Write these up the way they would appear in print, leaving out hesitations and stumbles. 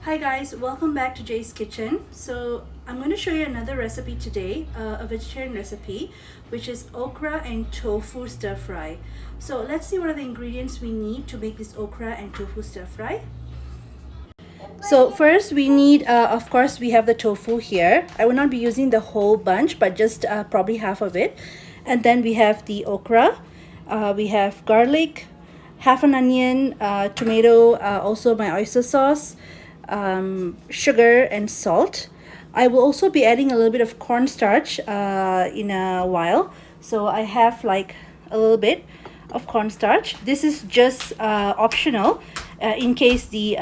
Hi guys, welcome back to Jay's Kitchen. So I'm going to show you another recipe today, a vegetarian recipe, which is okra and tofu stir fry. So let's see what are the ingredients we need to make this okra and tofu stir fry. So first we need, of course, we have the tofu here. I will not be using the whole bunch, but just probably half of it. And then we have the okra, we have garlic, half an onion, tomato, also my oyster sauce, sugar and salt. I will also be adding a little bit of cornstarch in a while. So I have like a little bit of cornstarch. This is just optional in case the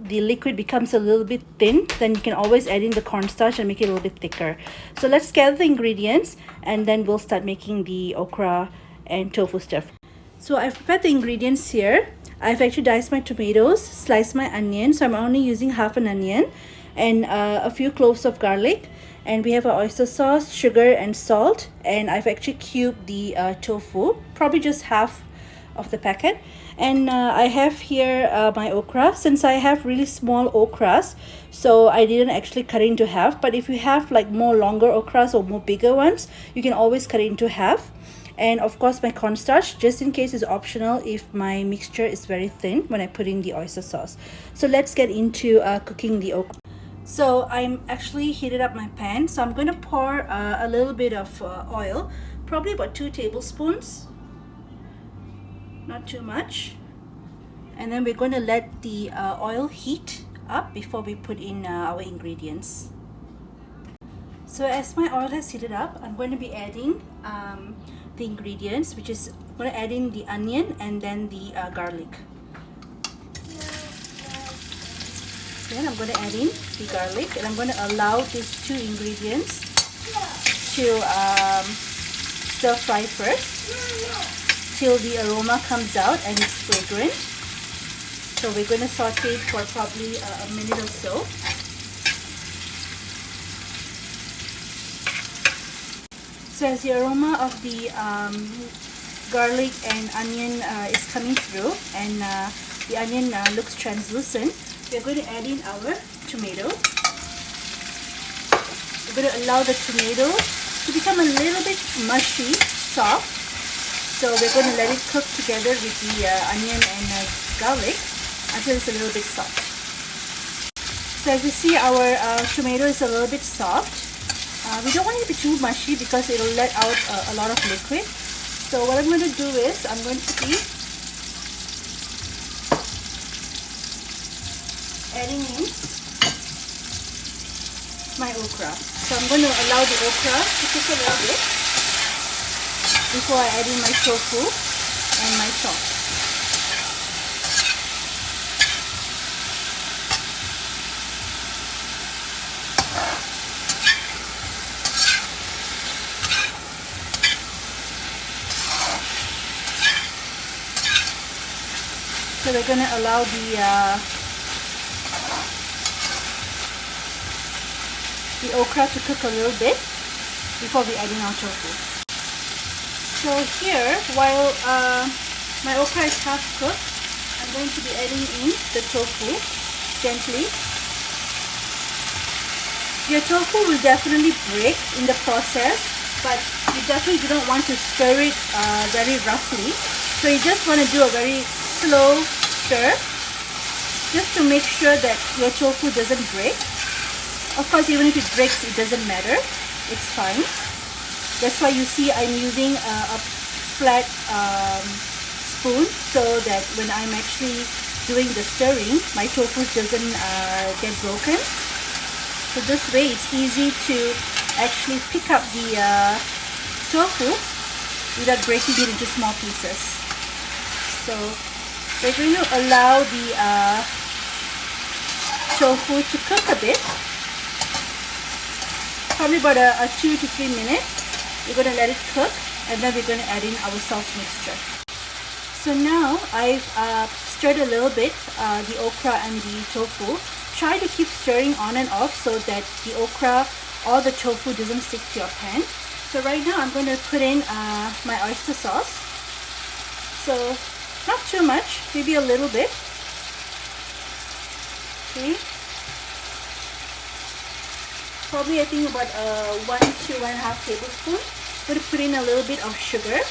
liquid becomes a little bit thin, then you can always add in the cornstarch and make it a little bit thicker. So let's gather the ingredients and then we'll start making the okra and tofu stuff. So I've prepared the ingredients here. I've actually diced my tomatoes, sliced my onion, so I'm only using half an onion, and a few cloves of garlic. And we have our oyster sauce, sugar and salt, and I've actually cubed the tofu, probably just half of the packet. And I have here my okra. Since I have really small okras, so I didn't actually cut it into half, but if you have like more longer okras or more bigger ones, you can always cut it into half. And of course my cornstarch, just in case, is optional if my mixture is very thin when I put in the oyster sauce. So let's get into cooking the okra. So I'm actually heated up my pan, so I'm going to pour a little bit of oil, probably about 2 tablespoons, not too much. And then we're going to let the oil heat up before we put in our ingredients. So as my oil has heated up, I'm going to be adding the ingredients, which is I'm going to add in the onion and then the garlic. Then I'm going to add in the garlic, and I'm going to allow these two ingredients to stir fry first till the aroma comes out and it's fragrant. So we're going to saute for probably a minute or so. So as the aroma of the garlic and onion is coming through, and the onion looks translucent, we're going to add in our tomato. We're going to allow the tomato to become a little bit mushy, soft. So we're going to let it cook together with the onion and garlic until it's a little bit soft. So as you see, our tomato is a little bit soft. We don't want it to be too mushy because it'll let out a lot of liquid. So what I'm going to do is I'm going to be adding in my okra. So I'm going to allow the okra to cook a little bit before I add in my tofu and my sauce. So we're going to allow the okra to cook a little bit before we add in our tofu. So here, while my okra is half cooked, I'm going to be adding in the tofu gently. Your tofu will definitely break in the process, but you definitely don't want to stir it very roughly. So you just want to do a very slow stir just to make sure that your tofu doesn't break. Of course, even if it breaks, it doesn't matter, it's fine. That's why you see I'm using a flat spoon, so that when I'm actually doing the stirring, my tofu doesn't get broken. So this way it's easy to actually pick up the tofu without breaking it into small pieces. So we're going to allow the tofu to cook a bit, probably about a 2 to 3 minutes. We're going to let it cook, and then we're going to add in our sauce mixture. So now I've stirred a little bit the okra and the tofu. Try to keep stirring on and off so that the okra or the tofu doesn't stick to your pan. So right now I'm going to put in my oyster sauce. So not too much, maybe a little bit. Okay. Probably I think about 1 to 1.5 tablespoons. I'm going to put in a little bit of sugar.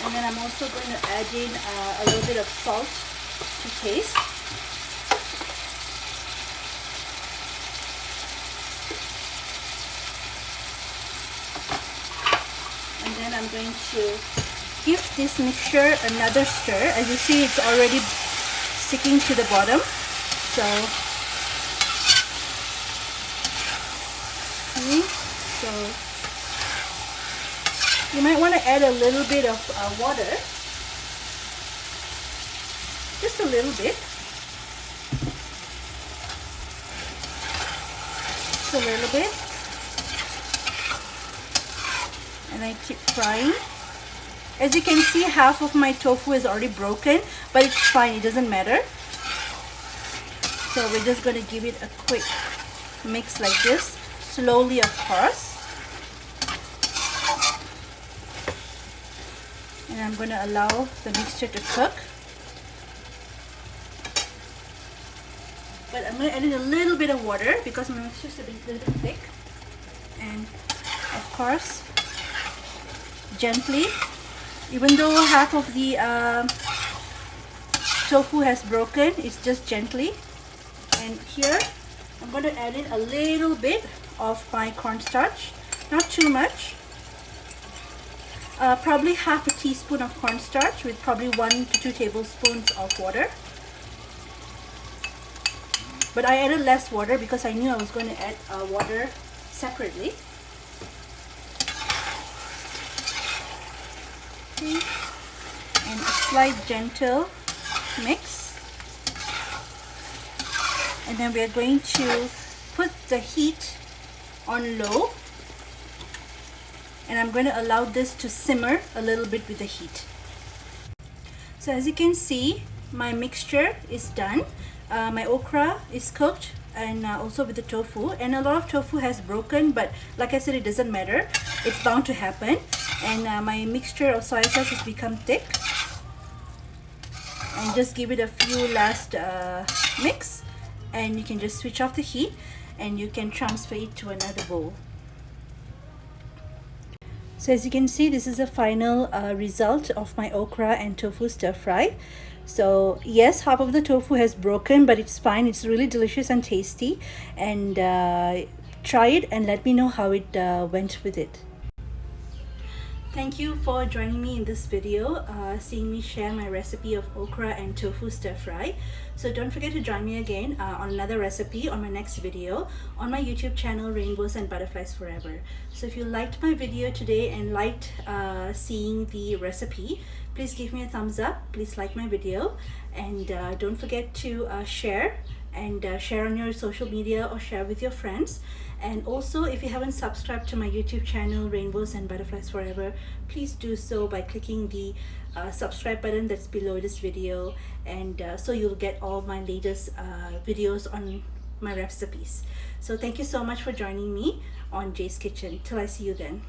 And then I'm also going to add in a little bit of salt to taste. And then I'm going to give this mixture another stir. As you see, it's already sticking to the bottom. So, okay, so you might want to add a little bit of water, just a little bit, just a little bit, and I keep frying. As you can see, half of my tofu is already broken, but it's fine, it doesn't matter. So we're just going to give it a quick mix like this, slowly of course. And I'm going to allow the mixture to cook. But I'm going to add in a little bit of water because my mixture is a little bit thick. And of course, gently. Even though half of the tofu has broken, it's just gently. And here, I'm going to add in a little bit of my cornstarch, not too much. Probably half a teaspoon of cornstarch with probably 1 to 2 tablespoons of water. But I added less water because I knew I was going to add water separately. Okay. And a slight gentle mix. And then we are going to put the heat on low. And I'm going to allow this to simmer a little bit with the heat. So as you can see, my mixture is done. My okra is cooked, and also with the tofu. And a lot of tofu has broken, but like I said, it doesn't matter. It's bound to happen. And my mixture of soy sauce has become thick. And just give it a few last mix. And you can just switch off the heat and you can transfer it to another bowl. So as you can see, this is the final result of my okra and tofu stir fry. So yes, half of the tofu has broken, but it's fine. It's really delicious and tasty. And try it and let me know how it went with it. Thank you for joining me in this video, seeing me share my recipe of okra and tofu stir fry. So don't forget to join me again on another recipe on my next video on my YouTube channel, Rainbows and Butterflies Forever. So if you liked my video today and liked seeing the recipe, please give me a thumbs up, please like my video, and don't forget to share on your social media or share with your friends. And also, if you haven't subscribed to my YouTube channel, Rainbows and Butterflies Forever, please do so by clicking the subscribe button that's below this video, and so you'll get all my latest videos on my recipes. So thank you so much for joining me on Jay's Kitchen. Till I see you then.